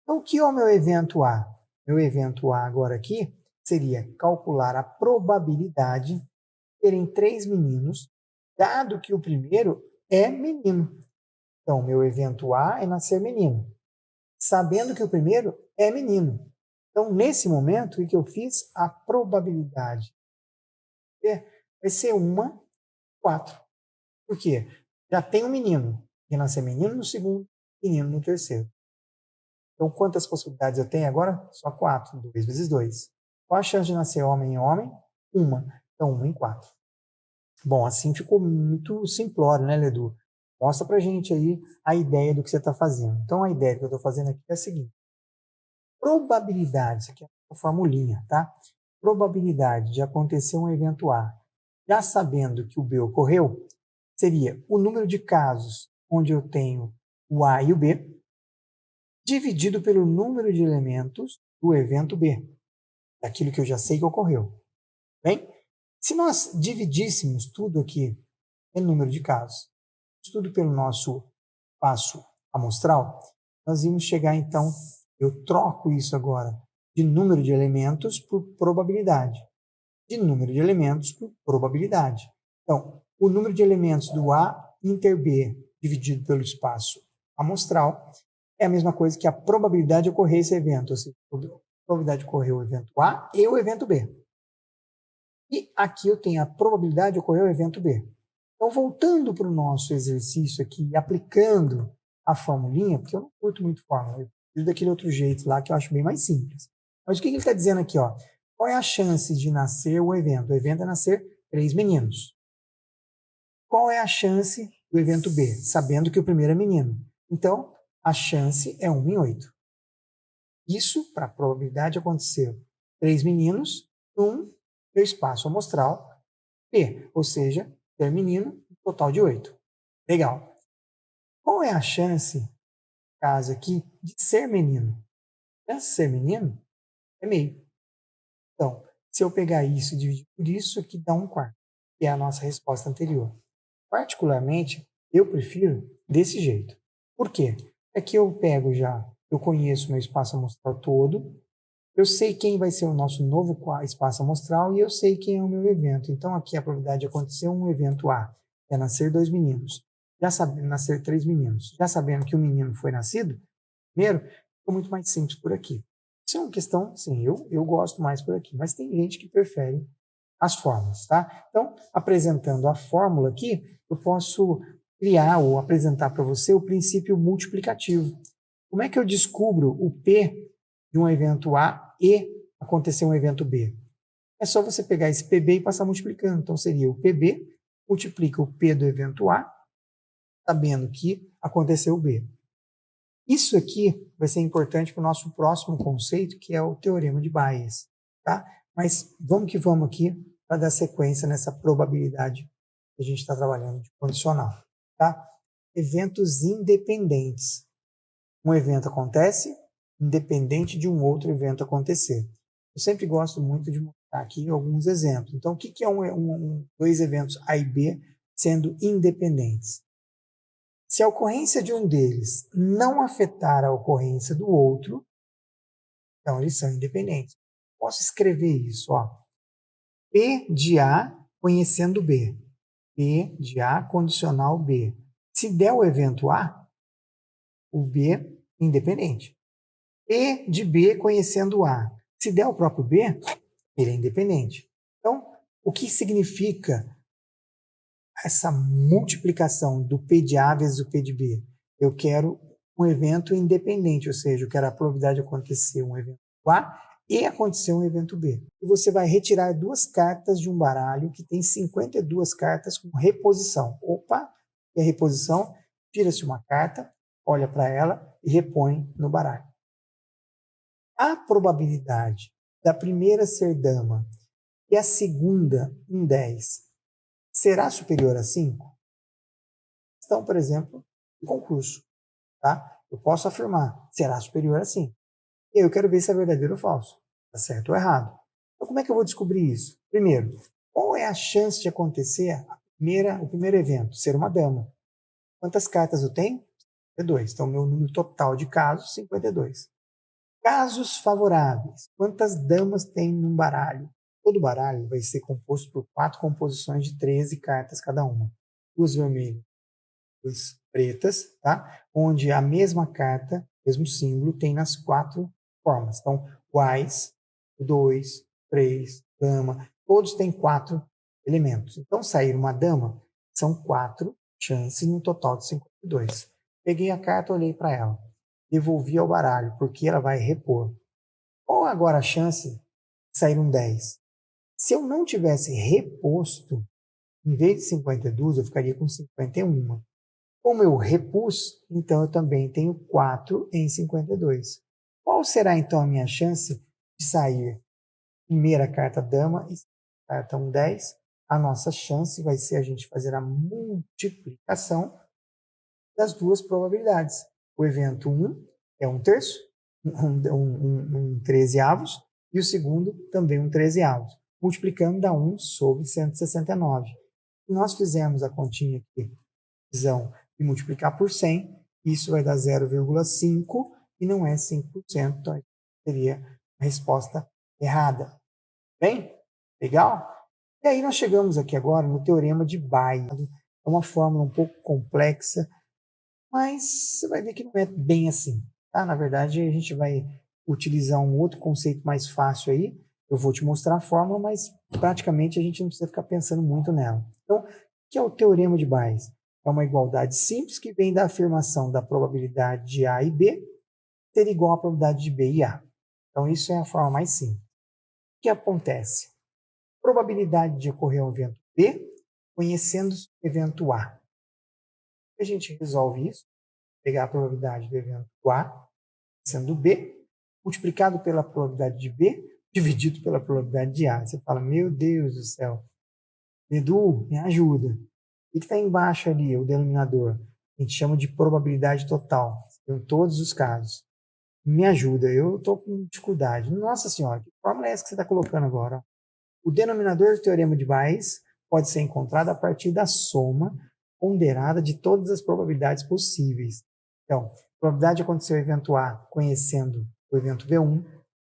Então o que é o meu evento A? Meu evento A agora aqui seria calcular a probabilidade de terem 3 meninos, dado que o primeiro é menino. Então, meu evento A é nascer menino, sabendo que o primeiro é menino. Então, nesse momento, o que eu fiz? A probabilidade vai ser 1/4. Por quê? Já tem um menino, que nascer menino no segundo, menino no terceiro. Então, quantas possibilidades eu tenho agora? Só 4. 2 vezes 2. Qual a chance de nascer homem em homem? 1. Então, 1/4. Bom, assim ficou muito simplório, né, Ledu? Mostra pra gente aí a ideia do que você está fazendo. Então, a ideia que eu estou fazendo aqui é a seguinte. Probabilidade, isso aqui é uma formulinha, tá? Probabilidade de acontecer um evento A, já sabendo que o B ocorreu, seria o número de casos onde eu tenho o A e o B, dividido pelo número de elementos do evento B, daquilo que eu já sei que ocorreu. Bem, se nós dividíssemos tudo aqui em número de casos, tudo pelo nosso espaço amostral, nós íamos chegar então, eu troco isso agora de número de elementos por probabilidade. De número de elementos por probabilidade. Então, o número de elementos do A inter B dividido pelo espaço amostral é a mesma coisa que a probabilidade de ocorrer esse evento, ou seja, a probabilidade de ocorrer o evento A e o evento B. E aqui eu tenho a probabilidade de ocorrer o evento B. Então, voltando para o nosso exercício aqui, aplicando a formulinha, porque eu não curto muito fórmula, eu preciso daquele outro jeito lá que eu acho bem mais simples. Mas o que ele está dizendo aqui? Ó? Qual é a chance de nascer o evento? O evento é nascer 3 meninos. Qual é a chance do evento B? Sabendo que o primeiro é menino. Então, a chance é 1 em 8. Isso, para a probabilidade de acontecer 3 meninos, 1 no espaço amostral P, ou seja, ter menino, total de 8. Legal. Qual é a chance, caso aqui, de ser menino? A chance de ser menino é meio. Então, se eu pegar isso e dividir por isso, aqui dá 1/4, que é a nossa resposta anterior. Particularmente, eu prefiro desse jeito. Por quê? É que eu pego já, eu conheço meu espaço amostral todo, eu sei quem vai ser o nosso novo espaço amostral e eu sei quem é o meu evento. Então, aqui a probabilidade de acontecer um evento A é nascer 2 meninos, já sabendo nascer 3 meninos, já sabendo que o menino foi nascido, primeiro, ficou muito mais simples por aqui. Isso é uma questão, sim, eu gosto mais por aqui, mas tem gente que prefere as fórmulas, tá? Então, apresentando a fórmula aqui, eu posso criar ou apresentar para você o princípio multiplicativo. Como é que eu descubro o P de um evento A e acontecer um evento B? É só você pegar esse PB e passar multiplicando. Então, seria o PB multiplica o P do evento A, sabendo que aconteceu o B. Isso aqui vai ser importante para o nosso próximo conceito, que é o teorema de Bayes, tá? Mas vamos que vamos aqui para dar sequência nessa probabilidade que a gente está trabalhando de condicional, tá? Eventos independentes. Um evento acontece independente de um outro evento acontecer. Eu sempre gosto muito de mostrar aqui alguns exemplos. Então, o que é dois eventos A e B sendo independentes? Se a ocorrência de um deles não afetar a ocorrência do outro, então eles são independentes. Posso escrever isso, ó. P de A conhecendo B. P de A condicional B. Se der o evento A, o B é independente. P de B conhecendo A. Se der o próprio B, ele é independente. Então, o que significa essa multiplicação do P de A vezes o P de B? Eu quero um evento independente, ou seja, eu quero a probabilidade de acontecer um evento A e acontecer um evento B. E você vai retirar 2 cartas de um baralho que tem 52 cartas com reposição. Opa, e a reposição, tira-se uma carta, olha para ela e repõe no baralho. A probabilidade da primeira ser dama e a segunda em 10 será superior a 5? Então, por exemplo, no concurso, tá? Eu posso afirmar, será superior a 5. E aí eu quero ver se é verdadeiro ou falso, tá certo ou errado. Então, como é que eu vou descobrir isso? Primeiro, qual é a chance de acontecer o primeiro evento, ser uma dama? Quantas cartas eu tenho? 52. Então, meu número total de casos, 52. Casos favoráveis. Quantas damas tem num baralho? Todo baralho vai ser composto por 4 composições de 13 cartas cada uma. 2 vermelhas, 2 pretas, tá? Onde a mesma carta, mesmo símbolo, tem nas 4 formas. Então, quais, 2, 3, dama, todos têm 4 elementos. Então, sair uma dama, são 4 chances no total de 52. Peguei a carta, olhei para ela. Devolvi ao baralho, porque ela vai repor. Qual agora a chance de sair um 10? Se eu não tivesse reposto, em vez de 52, eu ficaria com 51. Como eu repus, então eu também tenho 4 em 52. Qual será então a minha chance de sair primeira carta dama e carta 1, 10? A nossa chance vai ser a gente fazer a multiplicação das duas probabilidades. O evento 1 é 1/3, um 13avos, e o segundo também 1/13avos. Multiplicando dá 1/169. Se nós fizermos a continha aqui, e multiplicar por 100, isso vai dar 0,5 e não é 5%, então seria a resposta errada. Bem? Legal? E aí nós chegamos aqui agora no teorema de Bayes. É uma fórmula um pouco complexa, mas você vai ver que não é bem assim. Tá? Na verdade, a gente vai utilizar um outro conceito mais fácil aí. Eu vou te mostrar a fórmula, mas praticamente a gente não precisa ficar pensando muito nela. Então, o que é o teorema de Bayes? É uma igualdade simples que vem da afirmação da probabilidade de A e B ser igual à probabilidade de B e A. Então, isso é a forma mais simples. O que acontece? Probabilidade de ocorrer um evento B, conhecendo o evento A. A gente resolve isso, pegar a probabilidade do evento A, sendo B, multiplicado pela probabilidade de B, dividido pela probabilidade de A. Você fala, meu Deus do céu, Edu, me ajuda. O que está embaixo ali, o denominador? A gente chama de probabilidade total, em todos os casos. Me ajuda, eu estou com dificuldade. Nossa senhora, que fórmula é essa que você está colocando agora? O denominador do teorema de Bayes pode ser encontrado a partir da soma ponderada de todas as probabilidades possíveis. Então, probabilidade de acontecer o evento A conhecendo o evento B1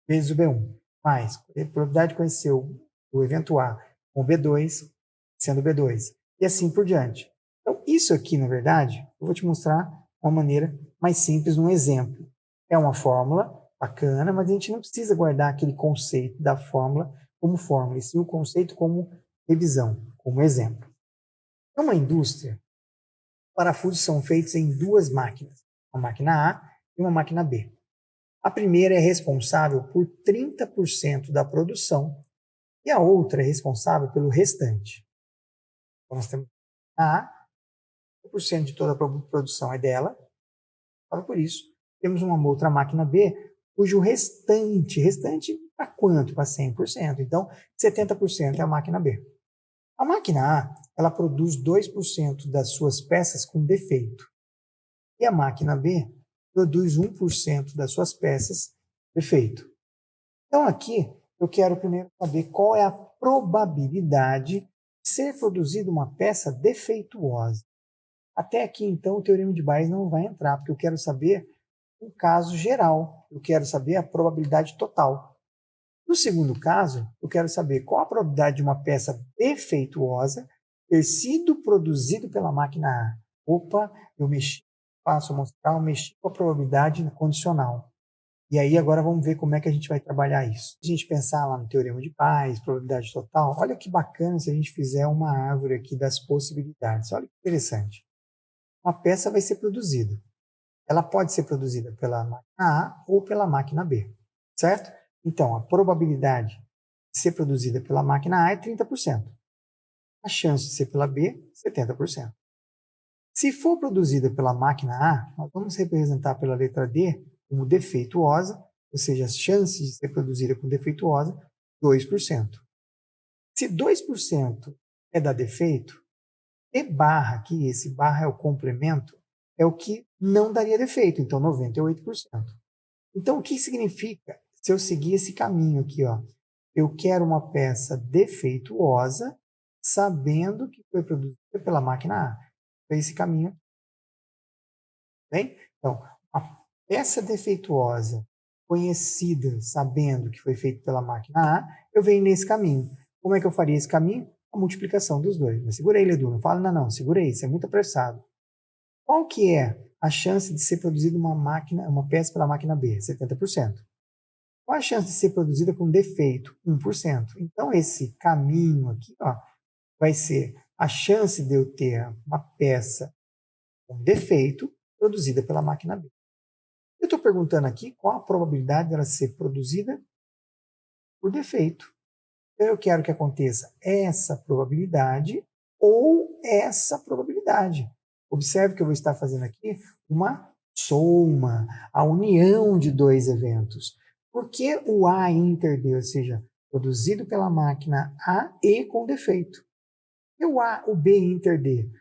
vezes o B1, mais a probabilidade de conhecer o evento A com o B2 sendo o B2, e assim por diante. Então, isso aqui, na verdade, eu vou te mostrar uma maneira mais simples, um exemplo. É uma fórmula bacana, mas a gente não precisa guardar aquele conceito da fórmula como fórmula, e sim o conceito como revisão, como exemplo. Numa indústria, parafusos são feitos em duas máquinas, uma máquina A e uma máquina B. A primeira é responsável por 30% da produção e a outra é responsável pelo restante. Então, nós temos a A, 30% de toda a produção é dela, por isso, temos uma outra máquina B, cujo restante para quanto? Para 100%. Então, 70% é a máquina B. A máquina A, ela produz 2% das suas peças com defeito. E a máquina B produz 1% das suas peças defeito. Então, aqui, eu quero primeiro saber qual é a probabilidade de ser produzida uma peça defeituosa. Até aqui, então, o teorema de Bayes não vai entrar, porque eu quero saber um caso geral. Eu quero saber a probabilidade total. No segundo caso, eu quero saber qual a probabilidade de uma peça defeituosa ter sido produzido pela máquina A. Opa, eu passo a mostrar, eu mexi com a probabilidade condicional. E aí agora vamos ver como é que a gente vai trabalhar isso. Se a gente pensar lá no teorema de Bayes, probabilidade total, olha que bacana se a gente fizer uma árvore aqui das possibilidades. Olha que interessante. Uma peça vai ser produzida. Ela pode ser produzida pela máquina A ou pela máquina B, certo? Então, a probabilidade de ser produzida pela máquina A é 30%. A chance de ser pela B, 70%. Se for produzida pela máquina A, nós vamos representar pela letra D como defeituosa, ou seja, as chances de ser produzida com defeituosa, 2%. Se 2% é dar defeito, E barra aqui, esse barra é o complemento, é o que não daria defeito, então 98%. Então, o que significa se eu seguir esse caminho aqui? Ó? Eu quero uma peça defeituosa, sabendo que foi produzida pela máquina A. Então, esse caminho. Bem? Então, a peça defeituosa, conhecida, sabendo que foi feita pela máquina A, eu venho nesse caminho. Como é que eu faria esse caminho? A multiplicação dos dois. Mas segura aí, Ledu, não fala não, segura aí, isso é muito apressado. Qual que é a chance de ser produzida uma peça pela máquina B? 70%. Qual a chance de ser produzida com defeito? 1%. Então, esse caminho aqui, ó, vai ser a chance de eu ter uma peça com defeito produzida pela máquina B. Eu estou perguntando aqui qual a probabilidade dela ser produzida por defeito. Então, eu quero que aconteça essa probabilidade ou essa probabilidade. Observe que eu vou estar fazendo aqui uma soma, a união de dois eventos. Por que o A inter D, ou seja, produzido pela máquina A e com defeito? E o B inter D?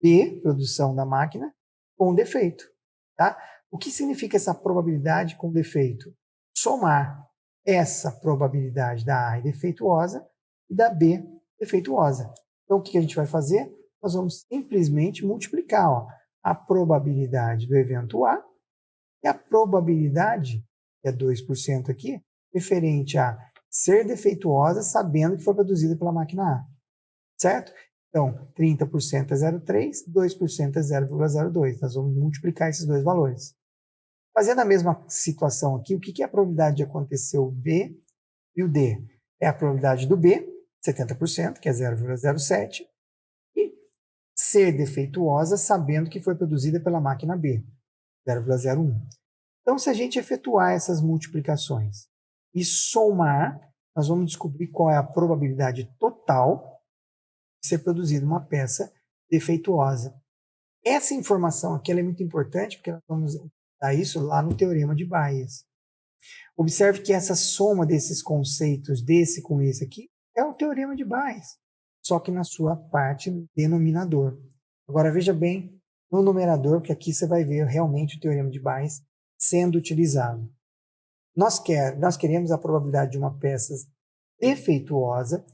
B, produção da máquina, com defeito. Tá? O que significa essa probabilidade com defeito? Somar essa probabilidade da A defeituosa e da B defeituosa. Então, o que a gente vai fazer? Nós vamos simplesmente multiplicar a probabilidade do evento A e a probabilidade, que é 2% aqui, referente a ser defeituosa, sabendo que foi produzida pela máquina A. Certo? Então, 30% é 0,3, 2% é 0,02. Nós vamos multiplicar esses dois valores. Fazendo a mesma situação aqui, o que é a probabilidade de acontecer o B e o D? É a probabilidade do B, 70%, que é 0,07, e ser defeituosa sabendo que foi produzida pela máquina B, 0,01. Então, se a gente efetuar essas multiplicações e somar, nós vamos descobrir qual é a probabilidade total de ser produzida uma peça defeituosa. Essa informação aqui ela é muito importante porque nós vamos dar isso lá no teorema de Bayes. Observe que essa soma desses conceitos, desse com esse aqui, é o teorema de Bayes, só que na sua parte denominador. Agora veja bem no numerador, que aqui você vai ver realmente o teorema de Bayes sendo utilizado. Nós queremos a probabilidade de uma peça defeituosa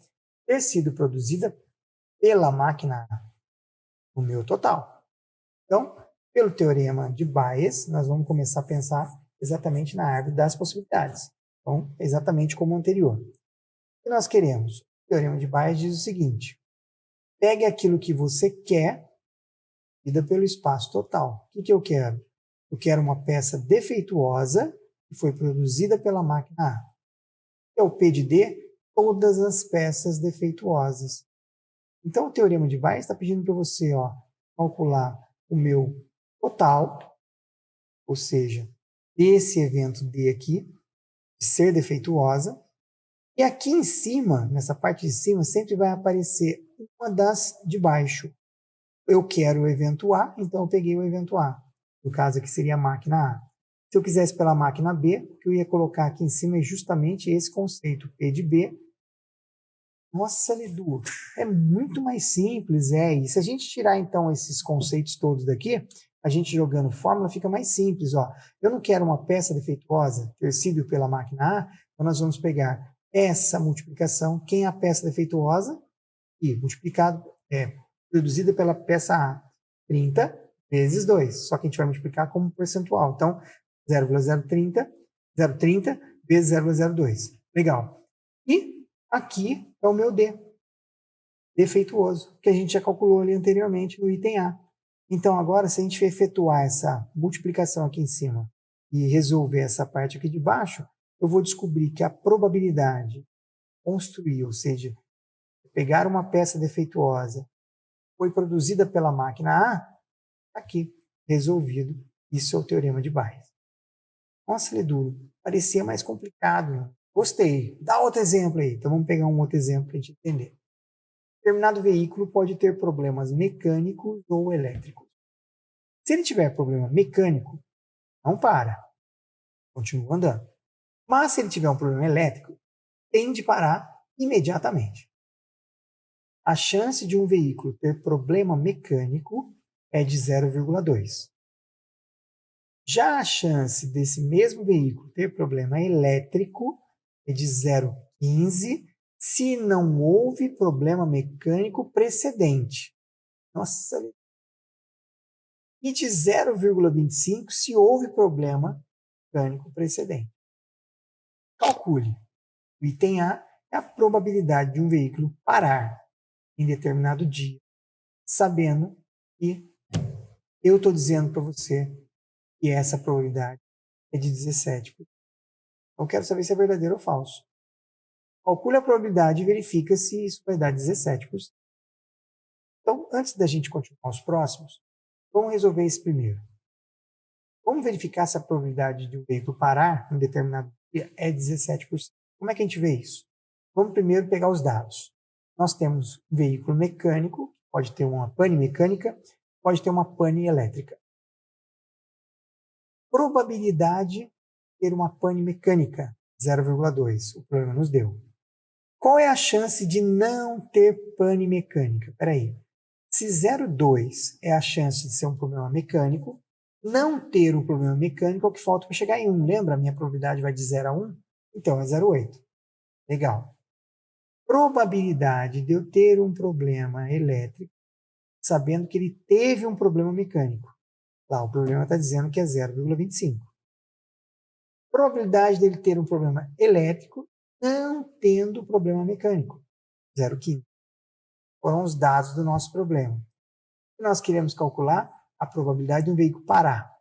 ter sido produzida pela máquina A, o meu total. Então, pelo teorema de Bayes, nós vamos começar a pensar exatamente na árvore das possibilidades. Então, exatamente como o anterior. O que nós queremos? O teorema de Bayes diz o seguinte: pegue aquilo que você quer, divida pelo espaço total. O que eu quero? Eu quero uma peça defeituosa que foi produzida pela máquina A. Que é o P de D, todas as peças defeituosas. Então, o teorema de Bayes está pedindo para você calcular o meu total, ou seja, desse evento D aqui, de ser defeituosa, e aqui em cima, nessa parte de cima, sempre vai aparecer uma das de baixo. Eu quero o evento A, então eu peguei o evento A. No caso aqui seria a máquina A. Se eu quisesse pela máquina B, o que eu ia colocar aqui em cima é justamente esse conceito, P de B. Nossa, Lidu, é muito mais simples, E se a gente tirar então esses conceitos todos daqui, a gente jogando fórmula fica mais simples, Eu não quero uma peça defeituosa ter sido pela máquina A, então nós vamos pegar essa multiplicação, quem é a peça defeituosa, e multiplicado, produzida pela peça A, 30 vezes 2, só que a gente vai multiplicar como percentual, então 0,030 vezes 0,02. Legal. E aqui é o meu D, defeituoso, que a gente já calculou ali anteriormente no item A. Então, agora, se a gente efetuar essa multiplicação aqui em cima e resolver essa parte aqui de baixo, eu vou descobrir que a probabilidade de construir, ou seja, pegar uma peça defeituosa, foi produzida pela máquina A, aqui, resolvido. Isso é o teorema de Bayes. Nossa, Ledu, parecia mais complicado. Gostei. Dá outro exemplo aí. Então vamos pegar um outro exemplo para a gente entender. Determinado veículo pode ter problemas mecânicos ou elétricos. Se ele tiver problema mecânico, não para. Continua andando. Mas se ele tiver um problema elétrico, tem de parar imediatamente. A chance de um veículo ter problema mecânico é de 0,2. Já a chance desse mesmo veículo ter problema elétrico é de 0,15 se não houve problema mecânico precedente. Nossa! E de 0,25 se houve problema mecânico precedente. Calcule. O item A é a probabilidade de um veículo parar em determinado dia, sabendo que eu estou dizendo para você que essa probabilidade é de 17%. Então, eu quero saber se é verdadeiro ou falso. Calcule a probabilidade e verifica se isso vai dar 17%. Então, antes da gente continuar os próximos, vamos resolver esse primeiro. Vamos verificar se a probabilidade de um veículo parar em um determinado dia é 17%. Como é que a gente vê isso? Vamos primeiro pegar os dados. Nós temos um veículo mecânico, pode ter uma pane mecânica, pode ter uma pane elétrica. Probabilidade de ter uma pane mecânica, 0,2. O problema nos deu. Qual é a chance de não ter pane mecânica? Espera aí. Se 0,2 é a chance de ser um problema mecânico, Não ter um problema mecânico é o que falta para chegar em 1. Lembra? A minha probabilidade vai de 0 a 1? Então, é 0,8. Legal. Probabilidade de eu ter um problema elétrico, sabendo que ele teve um problema mecânico. Lá, o problema está dizendo que é 0,25. Probabilidade dele ter um problema elétrico, não tendo problema mecânico. 0,15. Foram os dados do nosso problema. E nós queremos calcular a probabilidade de um veículo parar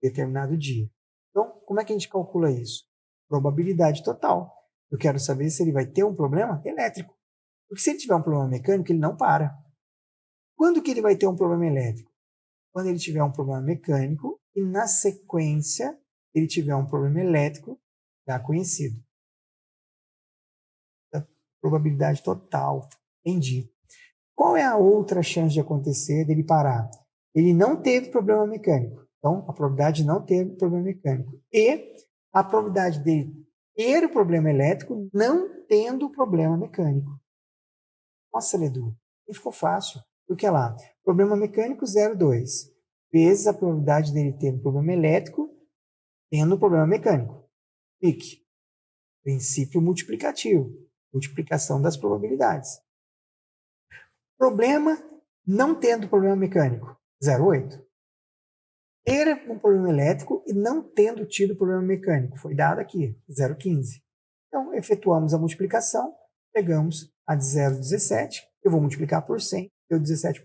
em determinado dia. Então, como é que a gente calcula isso? Probabilidade total. Eu quero saber se ele vai ter um problema elétrico. Porque se ele tiver um problema mecânico, ele não para. Quando que ele vai ter um problema elétrico? Quando ele tiver um problema mecânico e, na sequência, ele tiver um problema elétrico já conhecido. A probabilidade total. Entendi. Qual é a outra chance de acontecer dele parar? Ele não teve problema mecânico. Então, a probabilidade de não ter problema mecânico. E a probabilidade dele ter o problema elétrico não tendo problema mecânico. Nossa, Ledu, aí ficou fácil. Porque lá, problema mecânico 0,2 vezes a probabilidade dele ter um problema elétrico tendo um problema mecânico. Fique. Princípio multiplicativo. Multiplicação das probabilidades. Problema não tendo problema mecânico, 0,8. Ter um problema elétrico e não tendo tido problema mecânico, foi dado aqui, 0,15. Então, efetuamos a multiplicação, pegamos a de 0,17, eu vou multiplicar por 100, deu 17%.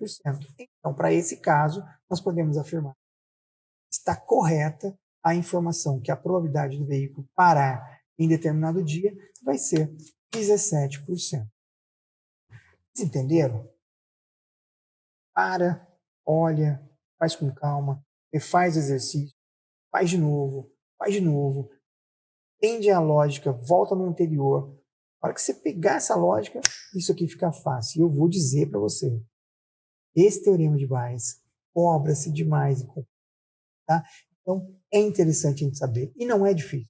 Então, para esse caso, nós podemos afirmar que está correta a informação que a probabilidade do veículo parar em determinado dia vai ser 17%. Vocês entenderam? Para, olha, faz com calma, refaz o exercício, faz de novo, entende a lógica, volta no anterior. Na hora que você pegar essa lógica, isso aqui fica fácil. E eu vou dizer para você, esse teorema de Bayes cobra-se demais. Tá? Então, é interessante a gente saber. E não é difícil.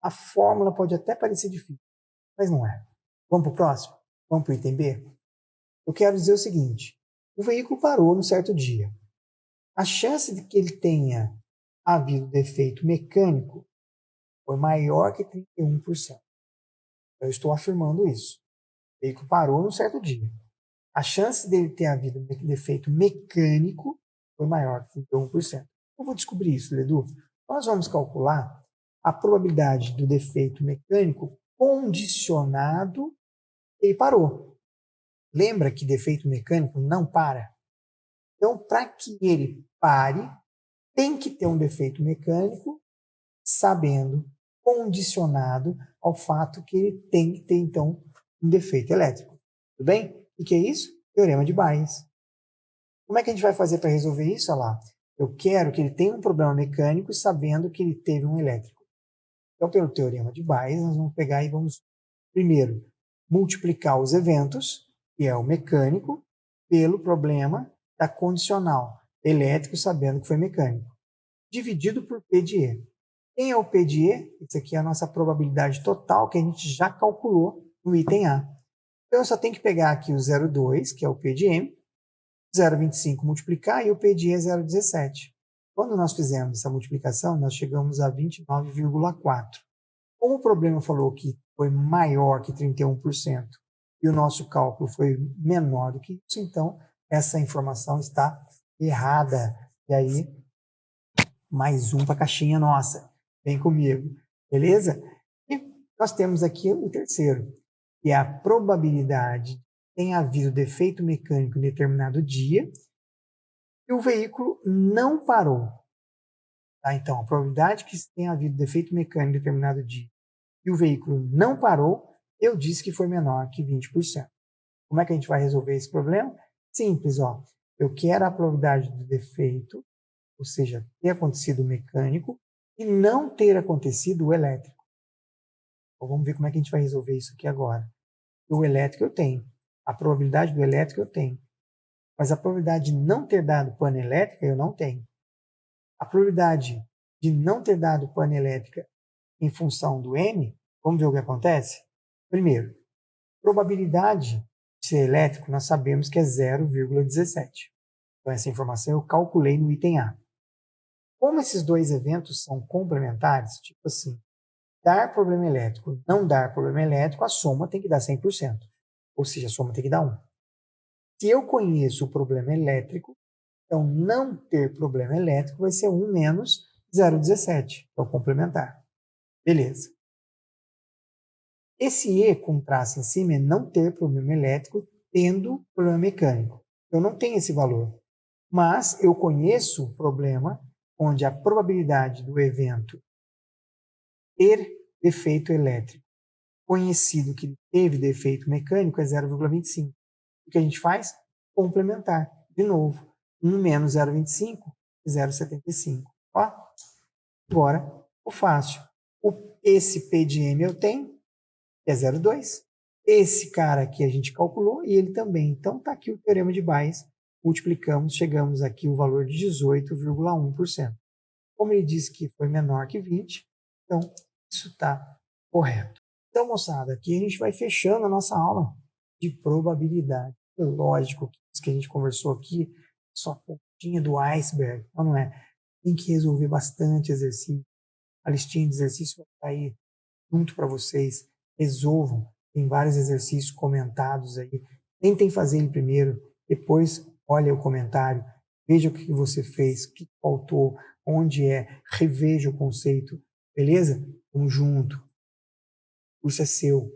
A fórmula pode até parecer difícil, mas não é. Vamos para o próximo? Vamos para o item B? Eu quero dizer o seguinte. O veículo parou num certo dia. A chance de que ele tenha havido defeito mecânico foi maior que 31%. Eu estou afirmando isso. O veículo parou num certo dia. A chance dele ter havido defeito mecânico foi maior que 31%. Eu vou descobrir isso, Ledu. Nós vamos calcular a probabilidade do defeito mecânico condicionado que ele parou. Lembra que defeito mecânico não para? Então, para que ele pare, tem que ter um defeito mecânico, sabendo, condicionado ao fato que ele tem que ter, então, um defeito elétrico. Tudo bem? O que é isso? Teorema de Bayes. Como é que a gente vai fazer para resolver isso? Olha lá. Eu quero que ele tenha um problema mecânico, sabendo que ele teve um elétrico. Então, pelo teorema de Bayes, nós vamos pegar e vamos, primeiro, multiplicar os eventos, que é o mecânico, pelo problema da condicional, elétrico, sabendo que foi mecânico, dividido por P de E. Quem é o P de E? Isso aqui é a nossa probabilidade total, que a gente já calculou no item A. Então, eu só tenho que pegar aqui o 0,2, que é o P de M, 0,25 multiplicar, e o P de E é 0,17. Quando nós fizemos essa multiplicação, nós chegamos a 29,4. Como o problema falou que foi maior que 31% e o nosso cálculo foi menor do que isso, então essa informação está errada. E aí, mais um para a caixinha nossa. Vem comigo, beleza? E nós temos aqui o terceiro, que é a probabilidade de ter havido defeito mecânico em determinado dia e o veículo não parou. Tá? Então, a probabilidade que tenha havido defeito mecânico em determinado dia e o veículo não parou, eu disse que foi menor que 20%. Como é que a gente vai resolver esse problema? Simples, ó. Eu quero a probabilidade do defeito, ou seja, ter acontecido o mecânico e não ter acontecido o elétrico. Então, vamos ver como é que a gente vai resolver isso aqui agora. O elétrico eu tenho, a probabilidade do elétrico eu tenho, mas a probabilidade de não ter dado pane elétrica eu não tenho. A probabilidade de não ter dado pane elétrica em função do M, vamos ver o que acontece? Primeiro, probabilidade de ser elétrico, nós sabemos que é 0,17. Então, essa informação eu calculei no item A. Como esses dois eventos são complementares, tipo assim, dar problema elétrico, não dar problema elétrico, a soma tem que dar 100%. Ou seja, a soma tem que dar 1. Se eu conheço o problema elétrico, então não ter problema elétrico vai ser 1 menos 0,17, que é o complementar. Beleza. Esse E com traço em cima é não ter problema elétrico tendo problema mecânico. Eu não tenho esse valor, mas eu conheço o problema onde a probabilidade do evento ter defeito elétrico conhecido que ele teve defeito mecânico é 0,25. O que a gente faz? Complementar. De novo, 1 menos 0,25 é 0,75. Ó, agora, o fácil. Esse P de M eu tenho, que é 0,2. Esse cara aqui a gente calculou e ele também. Então, está aqui o teorema de Bayes. Multiplicamos, chegamos aqui o valor de 18,1%. Como ele disse que foi menor que 20, então isso está correto. Então, moçada, aqui a gente vai fechando a nossa aula de probabilidade. Lógico que isso que a gente conversou aqui, só a pontinha do iceberg, não é? Tem que resolver bastante exercício. A listinha de exercício vai estar aí junto para vocês. Resolvam. Tem vários exercícios comentados aí. Tentem fazer ele primeiro, depois olha o comentário, veja o que você fez, o que faltou, onde é, reveja o conceito, beleza? Vamos junto. O curso é seu.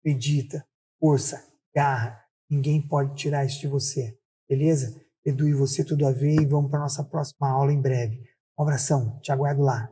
Acredita, força, garra. Ninguém pode tirar isso de você, beleza? Edu e você tudo a ver e vamos para a nossa próxima aula em breve. Um abração, te aguardo lá.